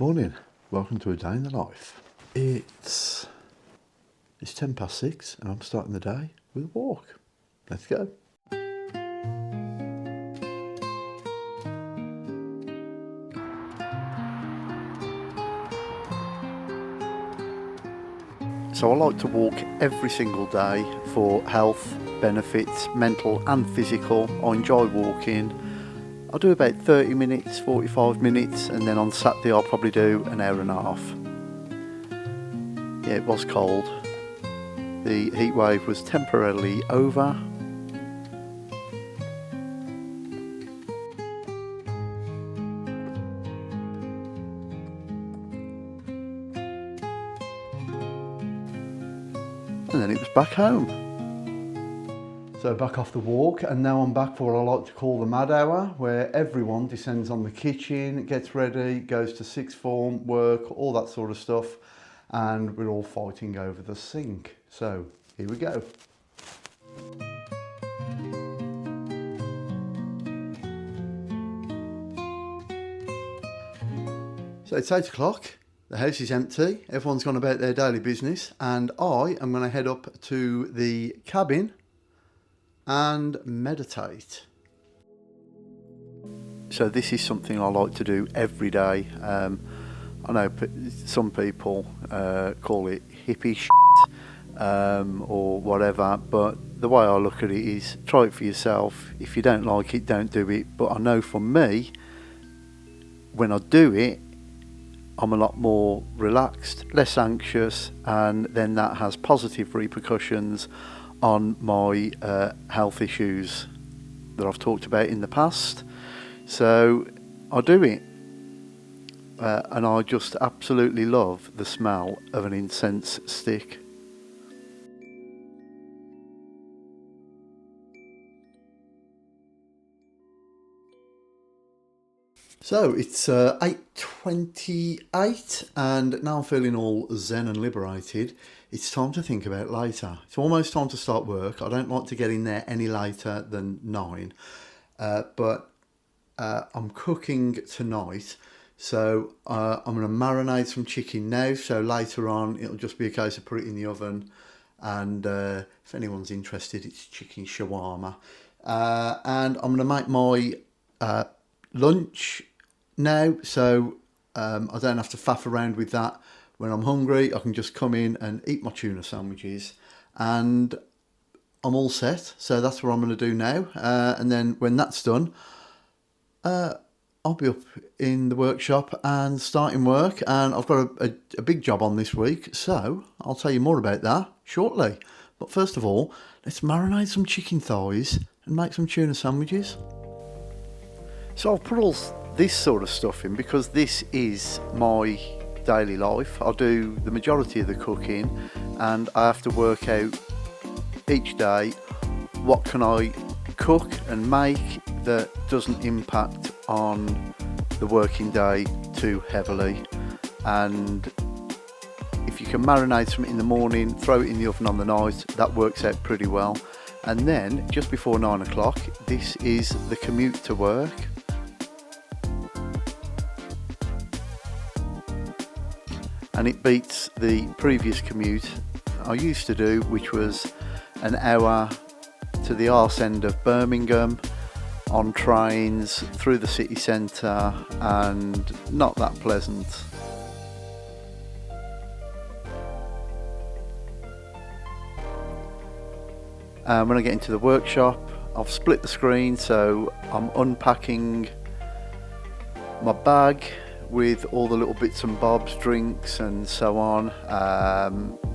Morning, welcome to a day in the life. It's 6:10 and I'm starting the day with a walk. Let's go. So I like to walk every single day for health benefits, mental and physical. I enjoy walking. I'll do about 30 minutes, 45 minutes, and then on Saturday I'll probably do an hour and a half. Yeah, it was cold. The heat wave was temporarily over. And then it was back home. So back off the walk, and now I'm back for what I like to call the mad hour, where everyone descends on the kitchen, gets ready, goes to sixth form, work, all that sort of stuff, and we're all fighting over the sink. So here we go. So it's 8 o'clock, the house is empty, everyone's gone about their daily business, and I am going to head up to the cabin and meditate. So this is something I like to do every day. I know some people call it hippie shit, or whatever, but the way I look at it is try it for yourself. If you don't like it, don't do it. But I know for me, when I do it, I'm a lot more relaxed, less anxious, and then that has positive repercussions on my health issues that I've talked about in the past. So I do it, and I just absolutely love the smell of an incense stick. So it's 8:28 and now I'm feeling all zen and liberated. It's time to think about later. It's almost time to start work. I don't like to get in there any later than 9, but I'm cooking tonight. So I'm going to marinate some chicken now, so later on it'll just be a case of put it in the oven, and if anyone's interested, it's chicken shawarma. And I'm going to make my lunch now, so I don't have to faff around with that. When I'm hungry, I can just come in and eat my tuna sandwiches, and I'm all set. So that's what I'm going to do now, and then when that's done, I'll be up in the workshop and starting work, and I've got a big job on this week, so I'll tell you more about that shortly. But first of all, let's marinate some chicken thighs and make some tuna sandwiches. So I've put all this sort of stuff in because this is my daily life. I do the majority of the cooking, and I have to work out each day what can I cook and make that doesn't impact on the working day too heavily. And if you can marinate something in the morning, throw it in the oven on the night, that works out pretty well. And then just before 9 o'clock, this is the commute to work. And it beats the previous commute I used to do, which was an hour to the arse end of Birmingham on trains through the city centre, and not that pleasant. When I get into the workshop, I've split the screen, so I'm unpacking my bag with all the little bits and bobs, drinks and so on.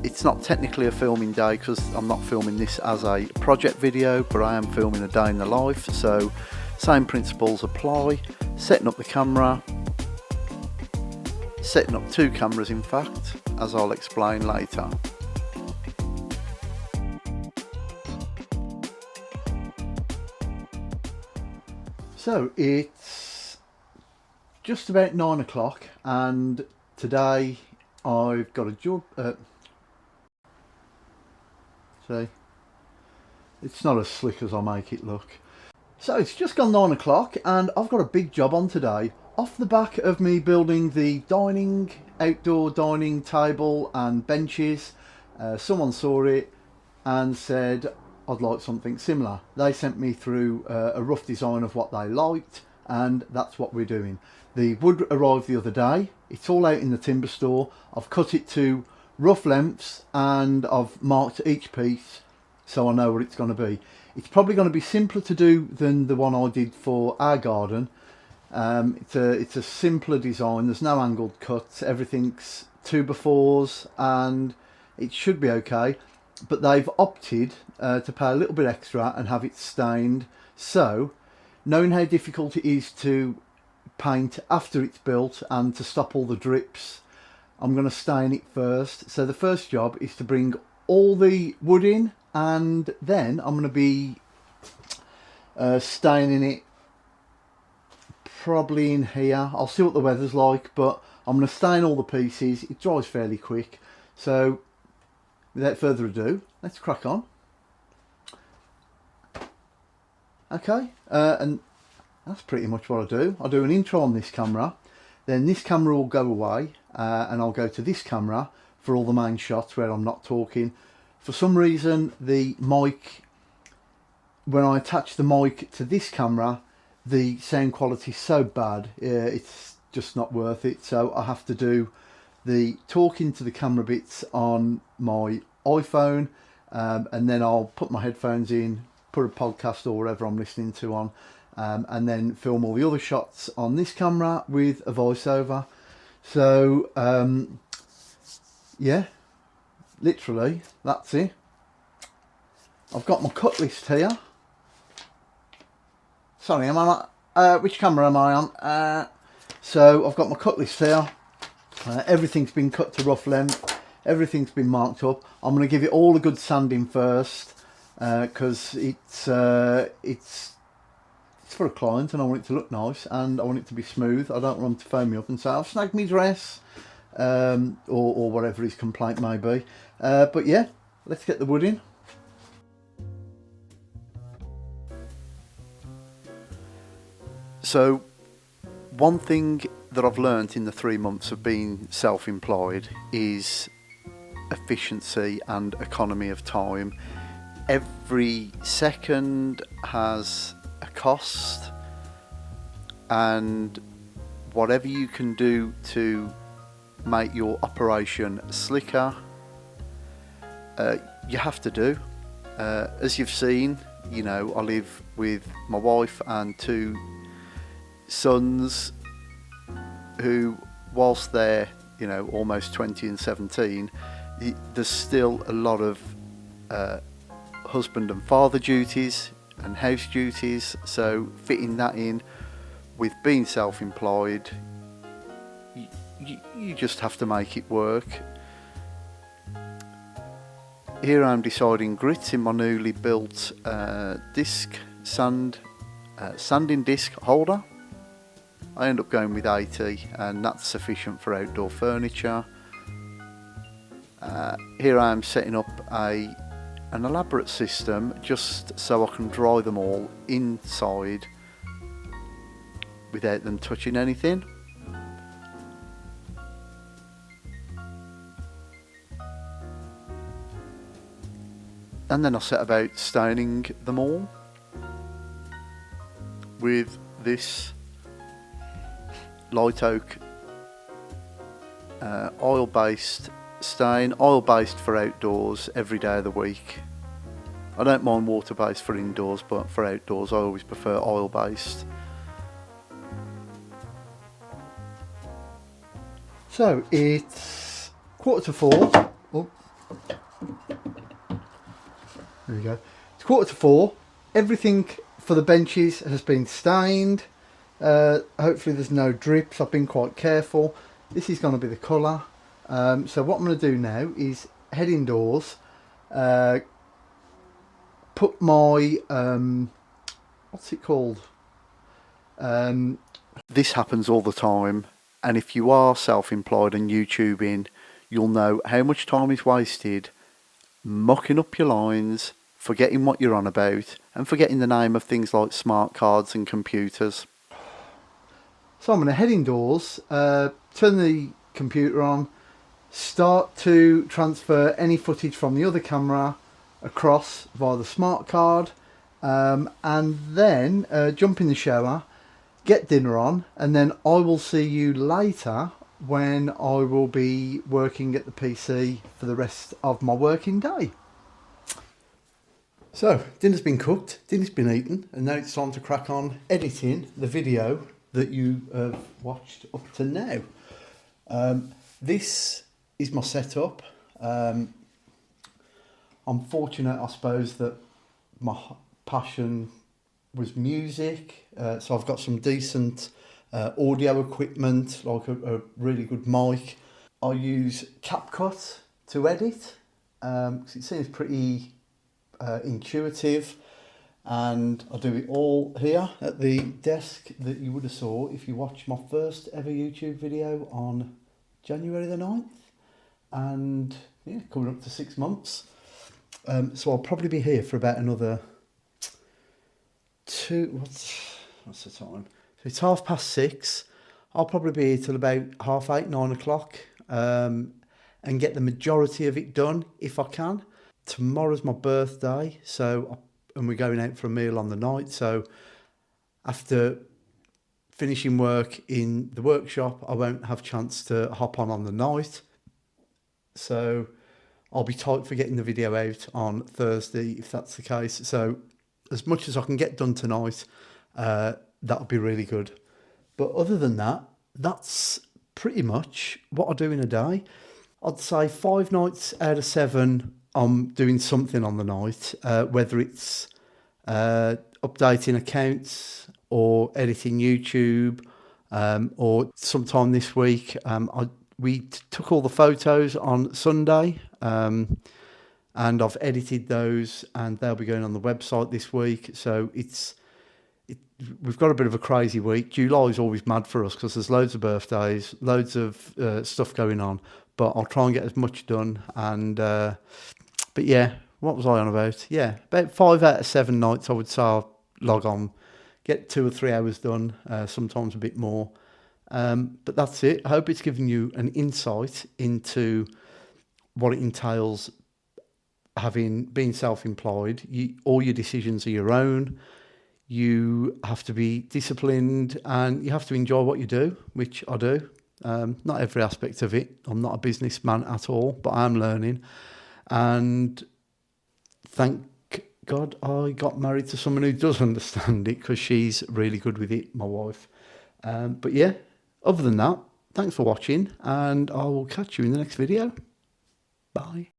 It's not technically a filming day because I'm not filming this as a project video, but I am filming a day in the life, so same principles apply. Setting up the camera, setting up 2 cameras in fact, as I'll explain later. So it's just about 9 o'clock, and today I've got a job. See, it's not as slick as I make it look. So it's just gone 9 o'clock, and I've got a big job on today. Off the back of me building the outdoor dining table and benches, someone saw it and said I'd like something similar. They sent me through a rough design of what they liked, and that's what we're doing. The wood arrived the other day. It's all out in the timber store. I've cut it to rough lengths and I've marked each piece so I know what it's going to be. It's probably going to be simpler to do than the one I did for our garden. It's a simpler design. There's no angled cuts. Everything's 2x4s and it should be okay. But they've opted to pay a little bit extra and have it stained. So, knowing how difficult it is to paint after it's built and to stop all the drips, I'm going to stain it first. So the first job is to bring all the wood in, and then I'm going to be staining it probably in here. I'll see what the weather's like, but I'm going to stain all the pieces. It dries fairly quick. So without further ado, let's crack on. Okay, and that's pretty much what I do. I do an intro on this camera, then this camera will go away, and I'll go to this camera for all the main shots where I'm not talking. For some reason, the mic, when I attach the mic to this camera, the sound quality is so bad, it's just not worth it. So I have to do the talking to the camera bits on my iPhone, and then I'll put my headphones in, put a podcast or whatever I'm listening to on, and then film all the other shots on this camera with a voiceover. So yeah, literally that's it. I've got my cut list here. Sorry, am I not, which camera am I on? So I've got my cut list here. Everything's been cut to rough length. Everything's been marked up. I'm going to give it all a good sanding first, because it's for a client and I want it to look nice and I want it to be smooth. I don't want them to phone me up and say I've snagged my dress, or whatever his complaint may be. But yeah, let's get the wood in. So one thing that I've learnt in the 3 months of being self-employed is efficiency and economy of time. Every second has a cost, and whatever you can do to make your operation slicker, you have to do. As you've seen, you know, I live with my wife and 2 sons who, whilst they're, you know, almost 20 and 17, there's still a lot of husband and father duties and house duties. So fitting that in with being self-employed, you just have to make it work. Here I'm deciding grits in my newly built sanding disc holder. I end up going with 80, and that's sufficient for outdoor furniture. Here I am setting up an elaborate system just so I can dry them all inside without them touching anything. And then I set about staining them all with this light oak oil-based stain, oil-based for outdoors every day of the week. I don't mind water-based for indoors, but for outdoors I always prefer oil-based. So it's 3:45. Oh, there we go. It's 3:45. Everything for the benches has been stained. Hopefully there's no drips. I've been quite careful. This is going to be the colour. So what I'm going to do now is head indoors, put my what's it called? This happens all the time, and if you are self-employed and YouTubing, you'll know how much time is wasted mucking up your lines, forgetting what you're on about, and forgetting the name of things like smart cards and computers. So I'm going to head indoors, turn the computer on, start to transfer any footage from the other camera across via the smart card, and then jump in the shower, get dinner on, and then I will see you later when I will be working at the PC for the rest of my working day. So dinner's been cooked, dinner's been eaten, and now it's time to crack on editing the video that you have watched up to now. This is my setup. I'm fortunate, I suppose, that my passion was music, so I've got some decent audio equipment, like a really good mic. I use CapCut to edit, because it seems pretty intuitive, and I do it all here at the desk that you would have saw if you watched my first ever YouTube video on January the 9th, and yeah, coming up to 6 months. So I'll probably be here for about another what's the time? So it's 6:30. I'll probably be here till about 8:30, 9 o'clock, and get the majority of it done if I can. Tomorrow's my birthday, and we're going out for a meal on the night. So after finishing work in the workshop, I won't have a chance to hop on the night. So I'll be tight for getting the video out on Thursday if that's the case. So as much as I can get done tonight, that'll be really good. But other than that, that's pretty much what I do in a day. I'd say 5 nights out of 7, I'm doing something on the night, whether it's updating accounts or editing YouTube, or sometime this week. We took all the photos on Sunday, and I've edited those, and they'll be going on the website this week. So we've got a bit of a crazy week. July is always mad for us because there's loads of birthdays, loads of stuff going on. But I'll try and get as much done. And but yeah, what was I on about? Yeah, about 5 out of 7 nights I would say I'll log on, get 2 or 3 hours done, sometimes a bit more. But that's it. I hope it's given you an insight into what it entails being self-employed. All your decisions are your own. You have to be disciplined and you have to enjoy what you do, which I do. Not every aspect of it. I'm not a businessman at all, but I'm learning. And thank God I got married to someone who does understand it, because she's really good with it, my wife. But yeah, other than that, thanks for watching, and I will catch you in the next video. Bye.